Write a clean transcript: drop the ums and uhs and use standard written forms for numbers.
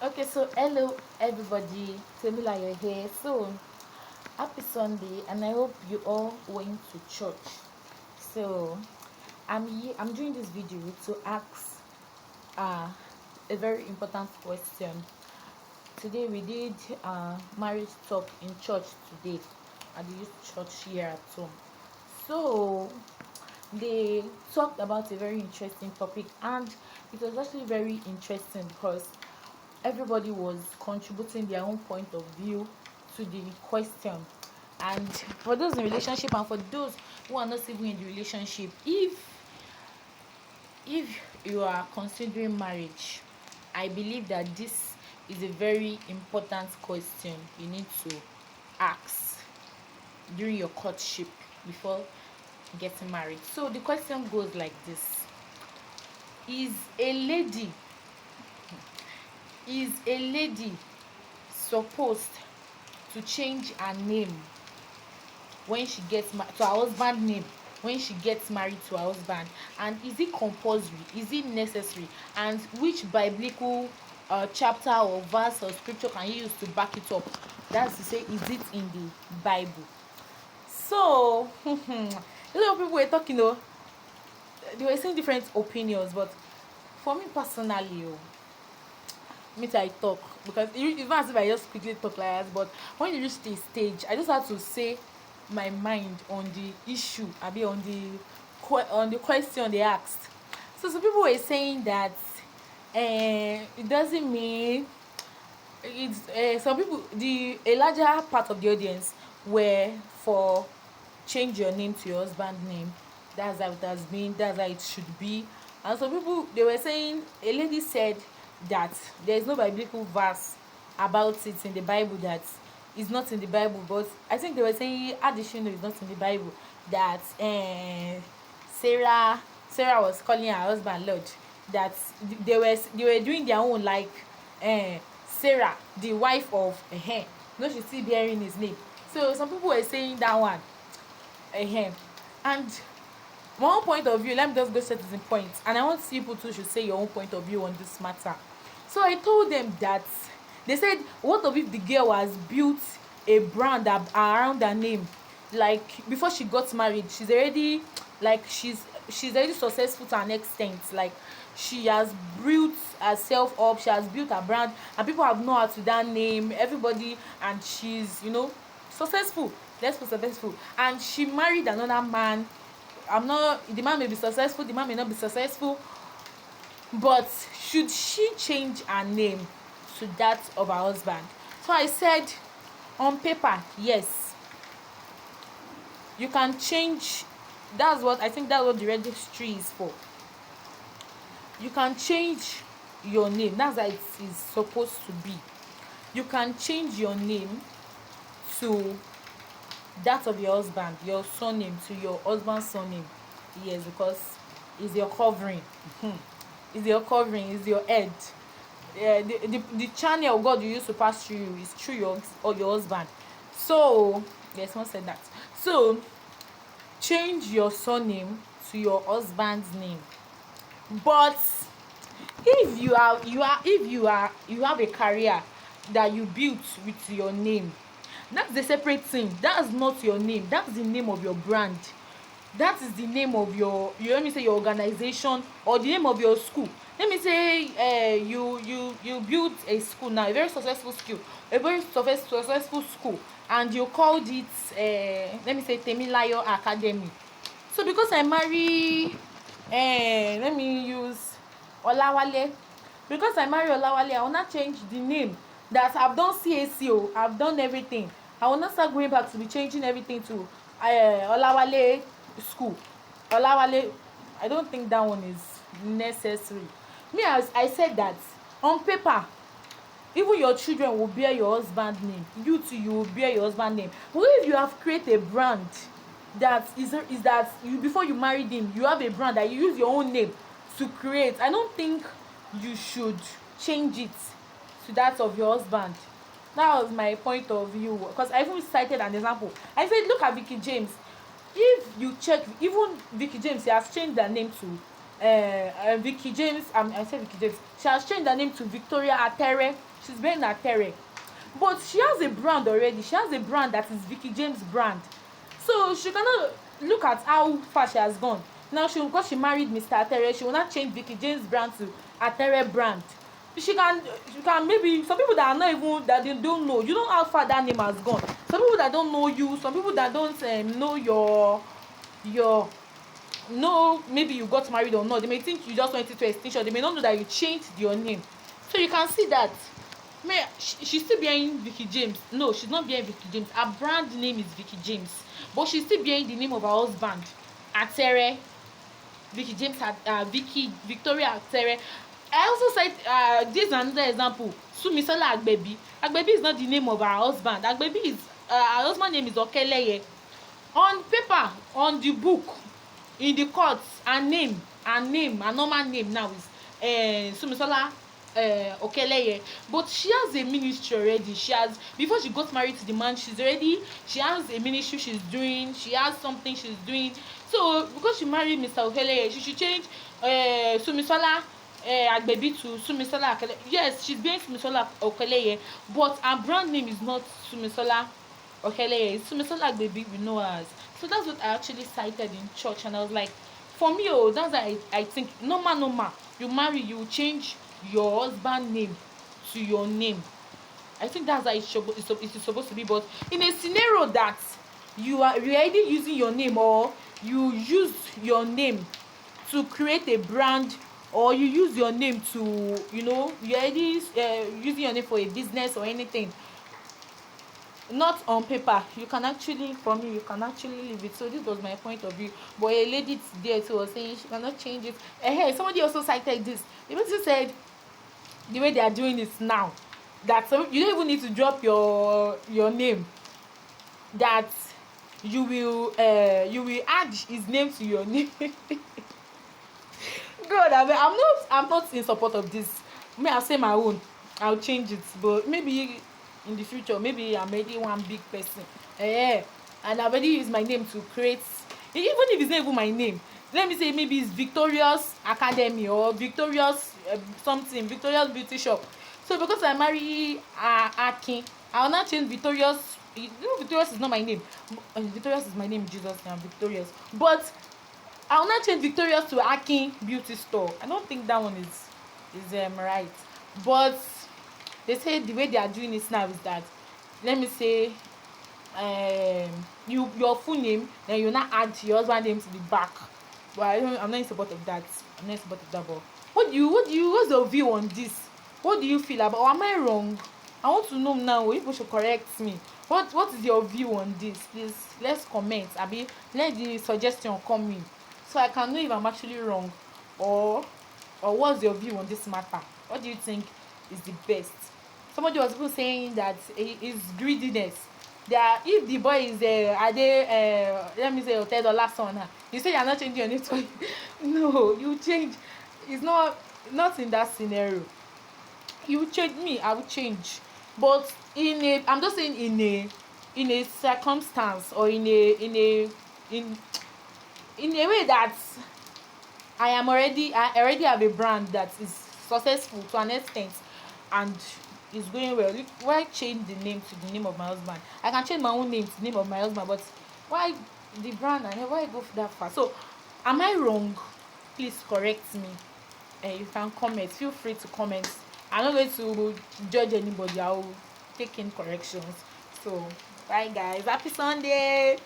Okay, so hello everybody, Temilayo here. So happy Sunday, and I hope you all went to church. So I'm doing this video to ask uh, a very important question. Today we did marriage talk in church today at the youth church here at home. So they talked about a very interesting topic, and it was actually very interesting because everybody was contributing their own point of view to the question. And for those in relationship and for those who are not even in the relationship, if you are considering marriage, I believe that this is a very important question you need to ask during your courtship before getting married. So the question goes like this: is a lady is a lady supposed to change her name when she gets to her husband name when she gets married to her husband? And is it compulsory? Is it necessary? And which biblical chapter or verse or scripture can you use to back it up? That's to say, is it in the Bible? So a lot of people were talking, they were saying different opinions, but for me personally, me too, I talk because it's not as if I just quickly talk like that. But when you reach the stage, I just have to say my mind on the issue, abi on the question they asked. So some people were saying that it doesn't mean it's some people, the a larger part of the audience were for change your name to your husband name. That's how it has been, that's how it should be. And some people, they were saying, a lady said that there is no biblical verse about it in the Bible, that is not in the Bible. But I think they were saying, how did she know it's not in the Bible? That Sarah was calling her husband Lord. That they were doing their own, like Sarah, the wife of no, she's still bearing his name. So some people were saying that one. And my own point of view, let me just go straight to the point, and I want people too should say your own point of view on this matter. So I told them that, they said, what if the girl has built a brand around her name? Like before she got married, she's already, like, she's already successful to an extent. Like she has built herself up, she has built her brand, and people have known her to that name, everybody, and she's, successful. Let's put successful. And she married another man. The man may be successful, the man may not be successful, but should she change her name to that of her husband? So I said, on paper, yes, you can change. That's what I think, that's what the registry is for. You can change your name. That's how it is supposed to be. You can change your name to that of your husband, your surname to your husband's surname. Yes, because it's your covering. It's your covering, it's your head. The channel God will use to pass through you is through your husband. So yes, one said that. So change your surname to your husband's name. But if you have a career that you built with your name, that's the separate thing. That's not your name, that's the name of your brand. That is the name of let me say, your organization, or the name of your school. Let me say you built a school now, a very successful school, and you called it let me say Temilayo Academy. So because I marry let me use Olawale, because I marry Olawale, I will not change the name. That I've done CACO, I've done everything. I will not start going back to be changing everything to Olawale school. Olawale, I don't think that one is necessary. Me, as I said, that on paper, even your children will bear your husband name. You too, you will bear your husband name. But if you have created a brand that is that you, before you married him, you have a brand that you use your own name to create, I don't think you should change it to that of your husband. That was my point of view, because I even cited an example. I said, look at Vicky James. If you check, even Vicky James, she has changed her name to Vicky James. I said Vicky James, she has changed her name to Victoria Atere. she's bearing Atere, but she has a brand already. She has a brand that is Vicky James brand, so she cannot look at how far she has gone. Now because she married Mr. Atere, she will not change Vicky James brand to Atere brand. She can maybe some people that are not even that they don't know, you know how far that name has gone. Some people that don't know you, some people that don't know your know maybe you got married or not, they may think you just went into extinction. They may not know that you changed your name. So you can see that she's still bearing Vicky James. No, she's not bearing Vicky James. Her brand name is Vicky James, but she's still bearing the name of her husband, Atere. Vicky James had Victoria Atere. I also said this is another example. Sumisola Agbebi. Agbebi is not the name of her husband. Agbebi is her husband name is Okeleye. On paper, on the book, in the courts, her normal name now is Sumisola Okeleye. But she has a ministry already. She has, before she got married to the man, she has a ministry she's doing. She has something she's doing. So because she married Mr. Okeleye, she should change Sumisola Agbebi to Sumisola Okeleye. Yes, she's being Sumisola Okeleye, but her brand name is not Sumisola Okeleye. It's Sumisola Agbebi, we know her as. So that's what I actually cited in church, and I was like, for me, that's why I think normal. You marry, you change your husband name to your name. I think that's how it's supposed to be. But in a scenario that you're already using your name, or you use your name to create a brand, or you use your name to, you're already using your name for a business or anything, not on paper, you can actually, for me, you can actually leave it. So this was my point of view. But a lady there too was saying she cannot change it. Hey, somebody also cited this. They also said the way they are doing it now, that you don't even need to drop your name, that you will add his name to your name. God, I'm not in support of this. I'll say my own, I'll change it, but maybe in the future, maybe I'm already one big person, and I've already used my name to create, even if it's not even my name, let me say maybe it's Victorious Academy or Victorious something, Victorious Beauty Shop. So because I marry Akin, I will not change Victorious. Victorious is not my name. Victorious is my name in Jesus name, Victorious. But I will not change Victorious to Akin Beauty Store. I don't think that one is right. But they say the way they are doing it now is that, let me say, your full name, then you now add your husband name to the back. But I'm not in support of that. But what's your view on this? What do you feel about, or am I wrong? I want to know now. If you should correct me. What is your view on this? Please, let's comment. Let the suggestion come in, so I can know if I'm actually wrong, or what's your view on this matter. What do you think is the best? Somebody was even saying that is greediness. That if the boy is let me say $10 son, you say you're not changing your name to no, you change. It's not in that scenario. You change me, I will change. But I'm just saying, in a circumstance, or in a way that I already have a brand that is successful to an extent, and is going well. Why change the name to the name of my husband? I can change my own name to the name of my husband, but why the brand, and why go that far? So am I wrong? Please correct me. You can comment. Feel free to comment. I'm not going to judge anybody. I will take in corrections. So bye guys, happy Sunday.